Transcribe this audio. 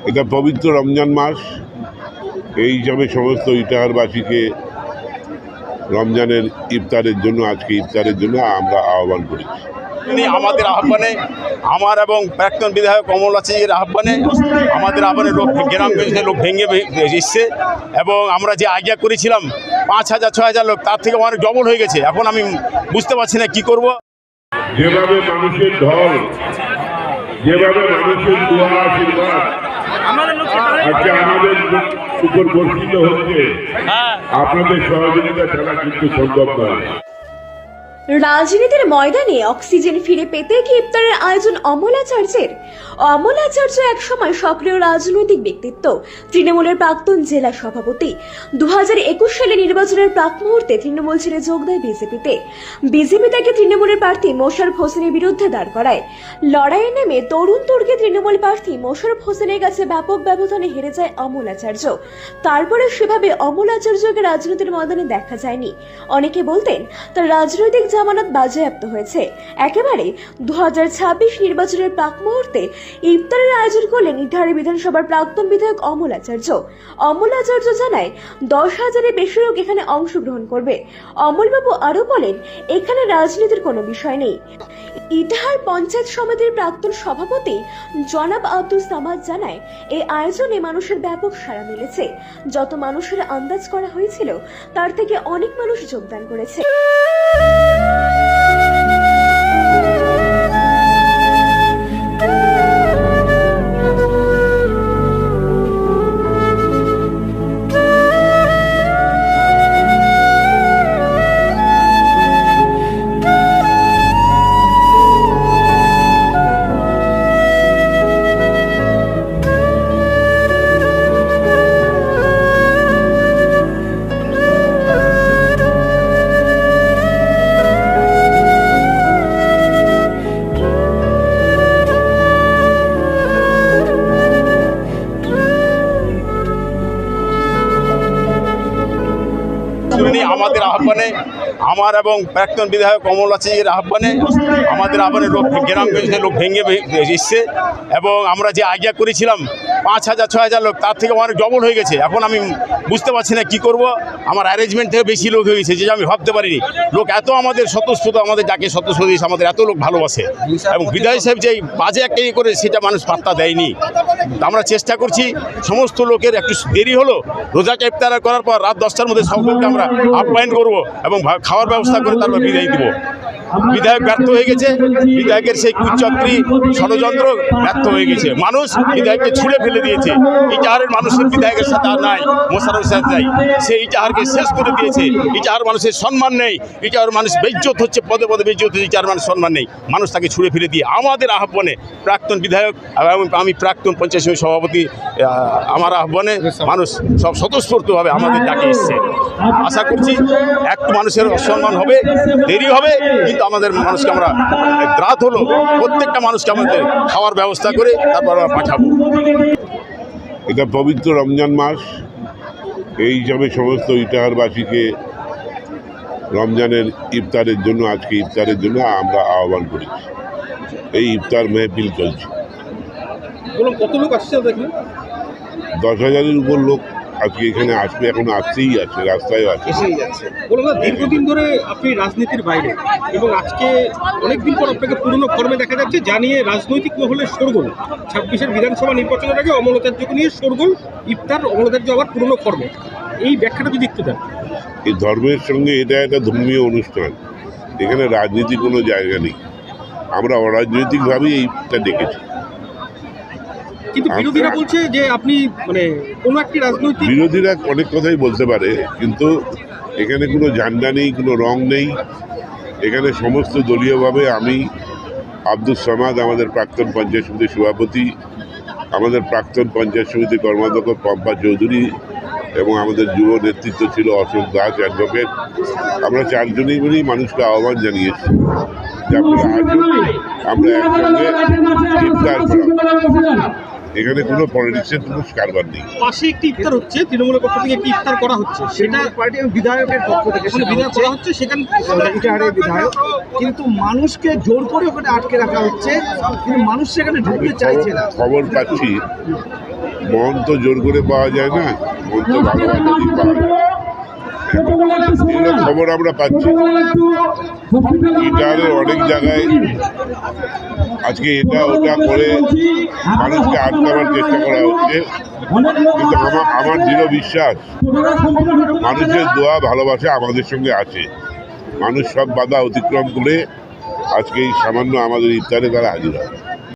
এটা পবিত্র রমজান মাস, এই হিসাবে সমস্ত ইটাহারবাসীকে রমজানের ইফতারের জন্য আজকে ইফতারের জন্য আমরা আহ্বান করেছি। আমাদের আহ্বানে, আমার এবং প্রাক্তন বিধায়ক কমল আচার্যের আহ্বানে, আমাদের আহ্বানে লোক গ্রামগঞ্জে লোক ভেঙে এসছে এবং আমরা যে আইডিয়া করেছিলাম 5,000 6,000 লোক, তার থেকে অনেক ডবল হয়ে গেছে। এখন আমি বুঝতে পারছি না কি করব। যেভাবে মানুষের ঢল, যেভাবে মানুষের দোয়া আশীর্বাদ আজকে আমাদের উপর বর্ষিত হচ্ছে, আপনাদের সহযোগিতা ছাড়া কিন্তু সম্ভব নয়। রাজনীতির ময়দানে অক্সিজেন ফিরে পেতে কি ইফতারের আয়োজন অমল আচার্যের? অমল আচার্য একসময় সক্রিয় রাজনৈতিক ব্যক্তিত্ব, তৃণমূলের প্রাক্তন জেলা সভাপতি। 2021 সালে নির্বাচনের প্রাক মুহূর্তে তৃণমূল ছেড়ে যোগ দেয় বিজেপিতে। বিজেপি তাকে তৃণমূলের প্রার্থী মোশাররফ হোসেনের বিরুদ্ধে দাঁড় করায়। লড়াইয়ে নেমে তরুণ তুর্কি তৃণমূল প্রার্থী মোশাররফ হোসেনের কাছে ব্যাপক ব্যবধানে হেরে যায় অমল আচার্য। তারপরে সেভাবে অমল আচার্যকে রাজনীতির ময়দানে দেখা যায়নি। অনেকে বলতেন তার রাজনৈতিক জামানত বাজেয়াপ্ত হয়েছে। একেবারে 2026 নির্বাচনের প্রাক মুহূর্তে ইফতারের আয়োজন করলেন ইটাহার বিধানসভার প্রাক্তন বিধায়ক অমল আচার্য। অমল আচার্য জানায় 10,000-এর বেশি লোক এখানে অংশগ্রহণ করবে। অমলবাবু আরো বলেন, এখানে রাজনীতির কোনো বিষয় নেই। ইটাহার পঞ্চায়েত সমিতির প্রাক্তন সভাপতি জনাব আব্দুল সামাদ জানায়, এই আয়োজনে মানুষের ব্যাপক সাড়া মিলেছে। যত মানুষের আন্দাজ করা হয়েছিল তার থেকে অনেক মানুষ যোগদান করেছে। আমাদের আহ্বানে, আমার এবং প্রাক্তন বিধায়ক কমল আচার্যের আহ্বানে, আমাদের আহ্বানে লোক গ্রামগঞ্জে লোক ভেঙে এসছে এবং আমরা যে আইডিয়া করেছিলাম 5,000 6,000 লোক, তার থেকে অনেক ডবল হয়ে গেছে। এখন আমি বুঝতে পারছি না কি করব। আমার অ্যারেঞ্জমেন্ট থেকে বেশি লোক হয়ে গেছে, যেটা আমি ভাবতে পারিনি। লোক এত আমাদের স্বতঃস্ফূর্ত, আমাদের যাকে স্বতঃস্ফূর্ত আমাদের এত লোক ভালোবাসে এবং বিধায়ক সাহেব যে বাজে একটা ইয়ে করে সেটা মানুষ পাত্তা দেয়নি। আমরা চেষ্টা করছি, সমস্ত লোকের একটু দেরি হলো, রোজাকে ইফতার করার পর রাত 10টার মধ্যে সকলকে আমরা আপ্যায়ন করবো এবং খাওয়ার ব্যবস্থা করে তারপর বিদায় দিব। বিধায়ক ব্যর্থ হয়ে গেছে, বিধায়কের সেই কুচক্রী ষড়যন্ত্র ব্যর্থ হয়ে গেছে। মানুষ বিধায়ককে ছুঁড়ে ফেলে দিয়েছে। ইটাহারের মানুষের বিধায়কের সাথে আর নাই, মোশাররফ সাহেব নাই, সে ইটাহারকে শেষ করে দিয়েছে। ইটাহার মানুষের সম্মান নেই, ইটাহার মানুষ বেইজ্জত হচ্ছে, পদে পদে বেইজ্জত হচ্ছে, ইটাহার মানুষ সম্মান নেই। মানুষ তাকে ছুঁড়ে ফেলে দিয়ে আমাদের আহ্বানে প্রাক্তন বিধায়ক এবং আমি প্রাক্তন পঞ্চায়েত সমিতি সভাপতি, আমার আহ্বানে মানুষ সব স্বতঃস্ফূর্তভাবে আমাদের ডাকে এসছে। আশা করছি একটু মানুষের অসম্মান হবে, দেরি হবে, কিন্তু আমাদের মানুষকে আমরা রাত হলো প্রত্যেকটা মানুষকে আমাদের খাওয়ার ব্যবস্থা করে তারপর আমরা পাঠাবো। এটা পবিত্র রমজান মাস, এই হিসাবে সমস্ত ইটাহারবাসীকে রমজানের ইফতারের জন্য আজকে ইফতারের জন্য আমরা আহ্বান করেছি। এই ইফতার মেহফিল চলছে। কত লোক আসছে দেখুন? 10,000-এর উপর লোক আজকে এখানে আসবে, এখন আসতেই আছে, রাস্তায় আছে, এসেই যাচ্ছে। দীর্ঘদিন ধরে আপনি রাজনীতির বাইরে এবং আজকে অনেকদিন পর আপনাকে পুরনো ফর্মে দেখা যাচ্ছে, জানিয়ে রাজনৈতিক মহলে শোরগোল। 26-এর বিধানসভা নির্বাচনের আগে অমল আচার্যকে নিয়ে শোরগোল, ইফতার অমল আচার্য আবার পুরনো ফর্মে। এই ব্যাখ্যাটা যদি একটু দেন। এই ধর্মের সঙ্গে এটা একটা ধর্মীয় অনুষ্ঠান, এখানে রাজনীতির কোনো জায়গা নেই। আমরা অরাজনৈতিকভাবেই এইটা দেখেছি। কিন্তু বিরোধীরা বলছে যে আপনি মানে কোনো একটি রাজনৈতিক, বিরোধীরা অনেক কথাই বলতে পারে, কিন্তু এখানে কোনো ঝান্ডা নেই, কোনো রং নেই। এখানে সমস্ত দলীয়ভাবে আমি আব্দুল সামাদ, আমাদের প্রাক্তন পঞ্চায়েত সমিতির সভাপতি, আমাদের প্রাক্তন পঞ্চায়েত সমিতির কর্মাধ্যক্ষ পম্পা চৌধুরী এবং আমাদের যুব নেতৃত্ব ছিল অশোক দাস অ্যাডভোকেট, আমরা 4জনেই মিলেই মানুষকে আহ্বান জানিয়েছি যে আপনারা আসুন, আমরা একসঙ্গে ইফতার করা। এখানে কোনো পলিটিক্সের কোনো কারবার নেই। পাশে একটি ইফতার হচ্ছে, তৃণমূলের পক্ষ থেকে একটি ইফতার করা হচ্ছে, সেটা পার্টি বিধায়কের পক্ষ থেকে বিধায়ক করা হচ্ছে, সেখানে ইটাহারের বিধায়ক, কিন্তু মানুষকে জোর করে ওখানে আটকে রাখা হচ্ছে, কিন্তু মানুষ সেখানে ঢুকতে চাইছে না। খবর পাচ্ছি মন তো জোর করে পাওয়া যায় না, মন তো ভালোবাসা দিয়ে পাওয়া যায়। এগুলো খবর আমরা পাচ্ছি ইটারের অনেক জায়গায় আজকে এটা ওটা করে মানুষকে আটকাবার চেষ্টা করা হচ্ছে, কিন্তু আমার দৃঢ় বিশ্বাস মানুষের দোয়া ভালোবাসা আমাদের সঙ্গে আছে। মানুষ সব বাধা অতিক্রম করে আজকে এই সামান্য আমাদের ইফতারে তারা হাজির হয়।